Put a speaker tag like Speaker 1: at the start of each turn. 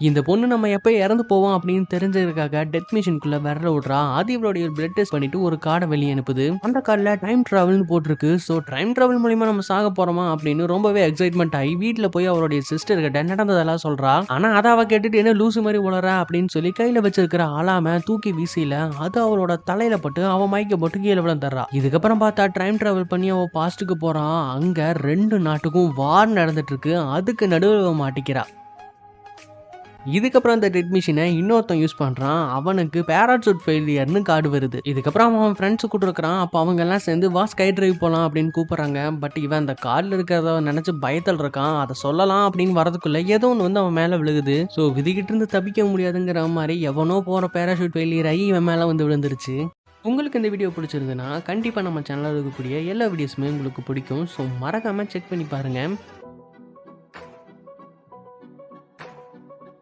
Speaker 1: இந்த பொண்ணு நம்ம எப்போ இறந்து போவோம் அப்படின்னு தெரிஞ்சதுக்காக டெத் மிஷினுக்குள்ள விரல விடுறா. அது இவளுடைய பிளட் டெஸ்ட் பண்ணிட்டு ஒரு கார்டை வெளியே அனுப்புது. அந்த கார்டில் டைம் டிராவல்னு போட்டிருக்கு. ஸோ டைம் டிராவல் மூலியமா நம்ம சாக போறோமா அப்படின்னு ரொம்பவே எக்ஸைட்மெண்ட் ஆகி வீட்டில் போய் அவருடைய சிஸ்டர் கிட்ட நடந்ததெல்லாம் சொல்றா. ஆனா அதை அவ கேட்டுட்டு என்ன லூசு மாதிரி உளற அப்படின்னு சொல்லி கையில வச்சிருக்கிற அலாம தூக்கி வீசில அது அவளோட தலையில பட்டு அவ மயக்க போட்டு கீழே விழுந்துடுறா. இதுக்கப்புறம் பார்த்தா டைம் டிராவல் பண்ணி அவ பாஸ்ட்டுக்கு போறான். அங்க 2 நாட்டுக்கும் வார் நடந்துட்டு இருக்கு. அதுக்கு நடுவில் மாட்டிக்கிறா. இதுக்கப்புறம் அந்த டெட் மிஷினை இன்னொருத்தன் யூஸ் பண்ணுறான். அவனுக்கு பேராசூட் ஃபெயிலியர்னு கார்டு வருது. இதுக்கப்புறம் அவன் ஃப்ரெண்ட்ஸு கூட்டிருக்கிறான். அப்போ அவங்க எல்லாம் சேர்ந்து வா ஸ்கை டிரைவ் போகலாம் அப்படின்னு கூப்பிட்றாங்க. பட் இவன் அந்த கார்டில் இருக்கிறத நினச்சி பயத்தில் இருக்கான். அதை சொல்லலாம் அப்படின்னு வரதுக்குள்ள ஏதோ ஒன்று வந்து அவன் மேலே விழுகுது. ஸோ விதிக்கிட்டு இருந்து தப்பிக்க முடியாதுங்கிற மாதிரி எவனோ போகிற பேராசூட் ஃபெயிலியர் ஆகி இவன் மேலே வந்து விழுந்துருச்சு. உங்களுக்கு இந்த வீடியோ பிடிச்சிருந்துன்னா கண்டிப்பாக நம்ம சேனலில் இருக்கக்கூடிய எல்லா வீடியோஸுமே உங்களுக்கு பிடிக்கும். ஸோ மறக்காமல் செக் பண்ணி பாருங்கள்.